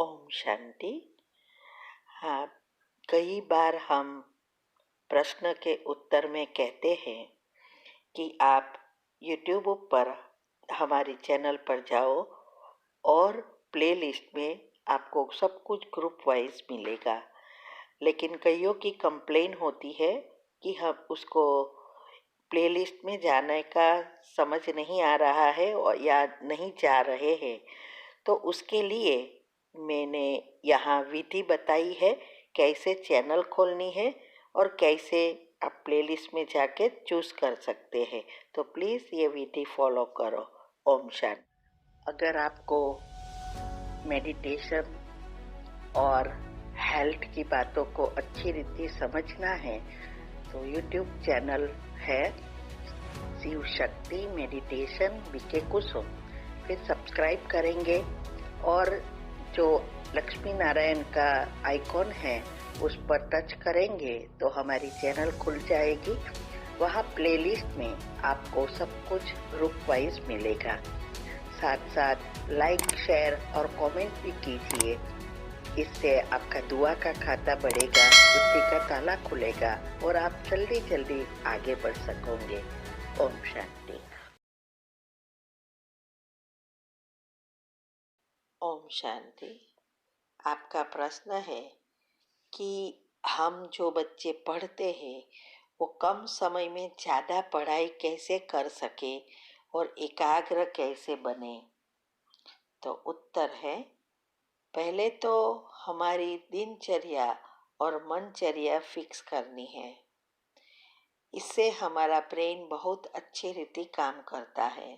ओम शांति। हाँ, कई बार हम प्रश्न के उत्तर में कहते हैं कि आप YouTube पर हमारे चैनल पर जाओ और प्लेलिस्ट में आपको सब कुछ ग्रुप वाइज मिलेगा। लेकिन कईयों की कंप्लेन होती है कि हम उसको प्लेलिस्ट में जाने का समझ नहीं आ रहा है और या नहीं जा रहे हैं। तो उसके लिए मैंने यहाँ विधि बताई है कैसे चैनल खोलनी है और कैसे आप प्लेलिस्ट में जाके चूज़ कर सकते हैं। तो प्लीज़ ये विधि फॉलो करो। ओम शांति। अगर आपको मेडिटेशन और हेल्थ की बातों को अच्छी रीति समझना है तो यूट्यूब चैनल है शिव शक्ति मेडिटेशन बीके कुसुम। फिर सब्सक्राइब करेंगे और जो लक्ष्मी नारायण का आइकॉन है उस पर टच करेंगे तो हमारी चैनल खुल जाएगी। वहाँ प्लेलिस्ट में आपको सब कुछ ग्रुप वाइज मिलेगा। साथ साथ लाइक शेयर और कमेंट भी कीजिए। इससे आपका दुआ का खाता बढ़ेगा, बुद्धि का ताला खुलेगा और आप जल्दी जल्दी आगे बढ़ सकोगे। ओम शांति। ओम शांति। आपका प्रश्न है कि हम जो बच्चे पढ़ते हैं वो कम समय में ज़्यादा पढ़ाई कैसे कर सके और एकाग्र कैसे बने। तो उत्तर है, पहले तो हमारी दिनचर्या और मनचर्या फिक्स करनी है। इससे हमारा ब्रेन बहुत अच्छी रीति काम करता है।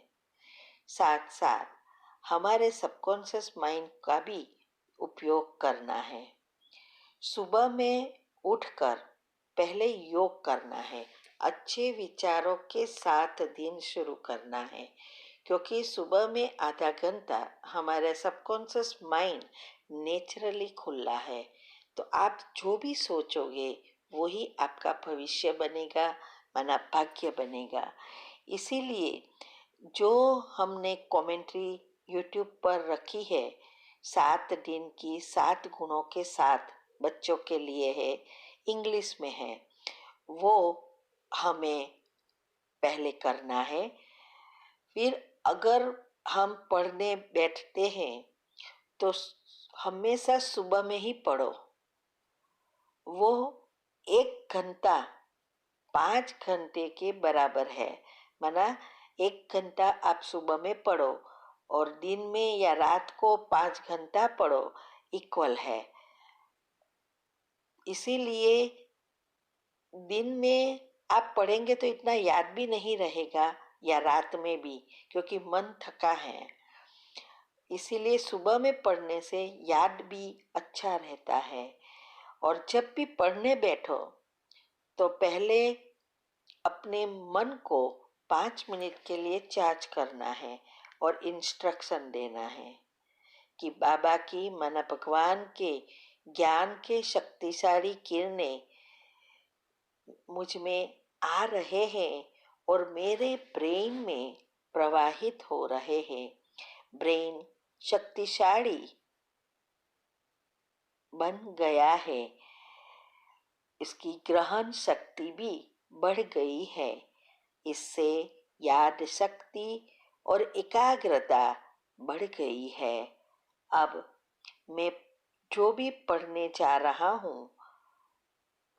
साथ साथ हमारे सबकॉन्शियस माइंड का भी उपयोग करना है। सुबह में उठकर पहले योग करना है। अच्छे विचारों के साथ दिन शुरू करना है, क्योंकि सुबह में आधा घंटा हमारा सबकॉन्शियस माइंड नेचुरली खुला है। तो आप जो भी सोचोगे वही आपका भविष्य बनेगा, माना भाग्य बनेगा। इसीलिए जो हमने कमेंट्री यूट्यूब पर रखी है 7 दिन की 7 गुणों के साथ बच्चों के लिए है, इंग्लिश में है, वो हमें पहले करना है। फिर अगर हम पढ़ने बैठते हैं तो हमेशा सुबह में ही पढ़ो। वो 1 घंटा 5 घंटे के बराबर है। माना 1 घंटा आप सुबह में पढ़ो और दिन में या रात को 5 घंटा पढ़ो, इक्वल है। इसीलिए दिन में आप पढ़ेंगे तो इतना याद भी नहीं रहेगा, या रात में भी, क्योंकि मन थका है। इसीलिए सुबह में पढ़ने से याद भी अच्छा रहता है। और जब भी पढ़ने बैठो तो पहले अपने मन को 5 मिनट के लिए चार्ज करना है और इंस्ट्रक्शन देना है कि बाबा की, माना भगवान के ज्ञान के शक्तिशाली किरणें मुझ में आ रहे हैं और मेरे ब्रेन में प्रवाहित हो रहे हैं। ब्रेन शक्तिशाली बन गया है, इसकी ग्रहण शक्ति भी बढ़ गई है। इससे याद शक्ति और एकाग्रता बढ़ गई है। अब मैं जो भी पढ़ने जा रहा हूँ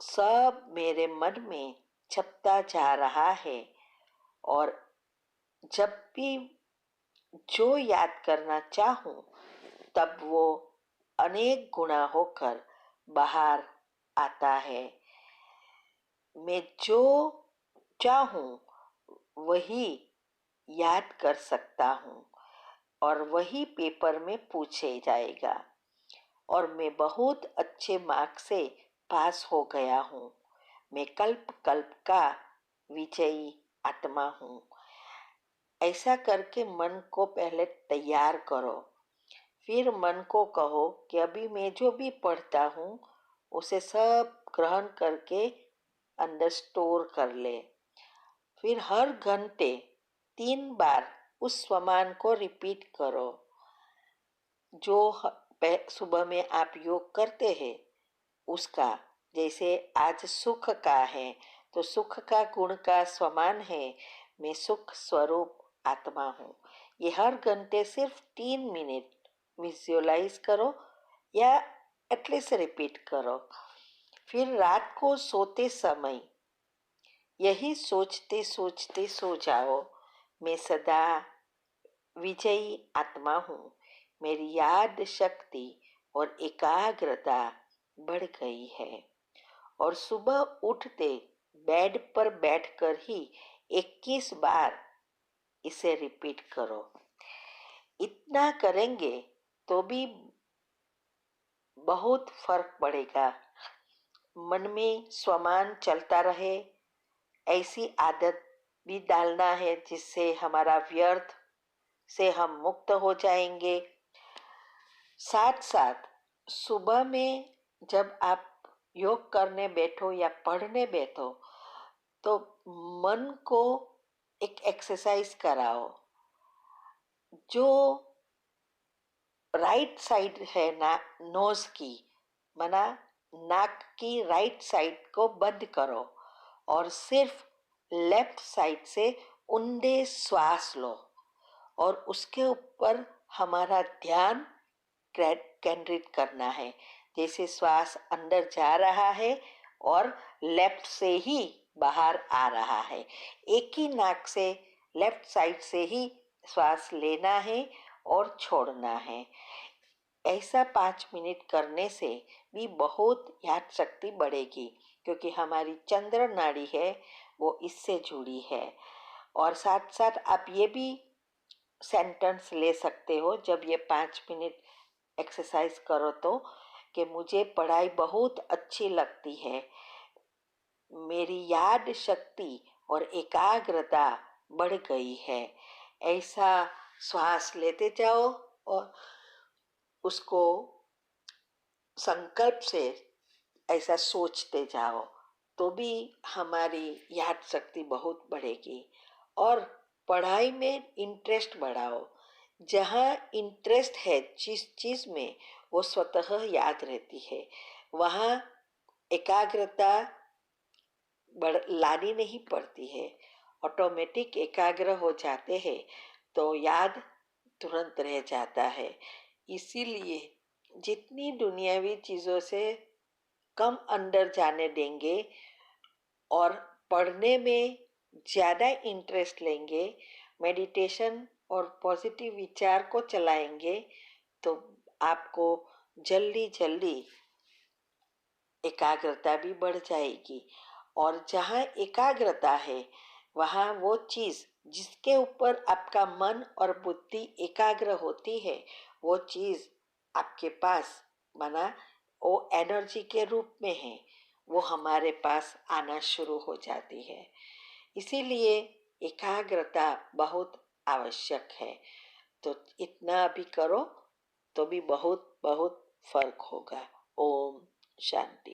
सब मेरे मन में छपता जा रहा है और जब भी जो याद करना चाहूँ तब वो अनेक गुना होकर बाहर आता है। मैं जो चाहूँ वही याद कर सकता हूँ और वही पेपर में पूछे जाएगा और मैं बहुत अच्छे मार्क्स से पास हो गया हूँ। मैं कल्प कल्प का विजयी आत्मा हूँ। ऐसा करके मन को पहले तैयार करो। फिर मन को कहो कि अभी मैं जो भी पढ़ता हूँ उसे सब ग्रहण करके अंदर स्टोर कर ले। फिर हर घंटे 3 बार उस स्वमान को रिपीट करो। जो सुबह में आप योग करते हैं उसका, जैसे आज सुख का है तो सुख का गुण का समान है, मैं सुख स्वरूप आत्मा हूँ। ये हर घंटे सिर्फ 3 मिनट विजुअलाइज करो या एटलीस्ट रिपीट करो। फिर रात को सोते समय यही सोचते सोचते सो जाओ, मैं सदा विजयी आत्मा हूँ, मेरी याद शक्ति और एकाग्रता बढ़ गई है। और सुबह उठते बेड पर बैठकर ही 21 बार इसे रिपीट करो। इतना करेंगे तो भी बहुत फर्क पड़ेगा। मन में स्वमान चलता रहे, ऐसी आदत भी डालना है जिससे हमारा व्यर्थ से हम मुक्त हो जाएंगे। साथ साथ सुबह में जब आप योग करने बैठो या पढ़ने बैठो तो मन को एक एक्सरसाइज कराओ। जो राइट साइड है ना नोज की, मना नाक की राइट साइड को बंद करो और सिर्फ लेफ्ट साइड से ऊंडे श्वास लो और उसके ऊपर हमारा ध्यान केंद्रित करना है। जैसे श्वास अंदर जा रहा है और लेफ्ट से ही बाहर आ रहा है, एक ही नाक से लेफ्ट साइड से ही श्वास लेना है और छोड़ना है। ऐसा 5 मिनट करने से भी बहुत याद शक्ति बढ़ेगी, क्योंकि हमारी चंद्र नाड़ी है वो इससे जुड़ी है। और साथ साथ आप ये भी सेंटेंस ले सकते हो जब ये 5 मिनट एक्सरसाइज करो तो, कि मुझे पढ़ाई बहुत अच्छी लगती है, मेरी याद शक्ति और एकाग्रता बढ़ गई है। ऐसा श्वास लेते जाओ और उसको संकल्प से ऐसा सोचते जाओ तो भी हमारी याद शक्ति बहुत बढ़ेगी। और पढ़ाई में इंटरेस्ट बढ़ाओ। जहाँ इंटरेस्ट है जिस चीज़ में वो स्वतः याद रहती है, वहाँ एकाग्रता लानी नहीं पड़ती है, ऑटोमेटिक एकाग्र हो जाते हैं तो याद तुरंत रह जाता है। इसीलिए जितनी दुनियावी चीज़ों से कम अंदर जाने देंगे और पढ़ने में ज़्यादा इंटरेस्ट लेंगे, मेडिटेशन और पॉजिटिव विचार को चलाएंगे तो आपको जल्दी जल्दी एकाग्रता भी बढ़ जाएगी। और जहाँ एकाग्रता है वहाँ वो चीज़ जिसके ऊपर आपका मन और बुद्धि एकाग्र होती है वो चीज़ आपके पास, माना वो एनर्जी के रूप में है, वो हमारे पास आना शुरू हो जाती है। इसीलिए एकाग्रता बहुत आवश्यक है। तो इतना भी करो तो भी बहुत बहुत फर्क होगा। ओम शांति।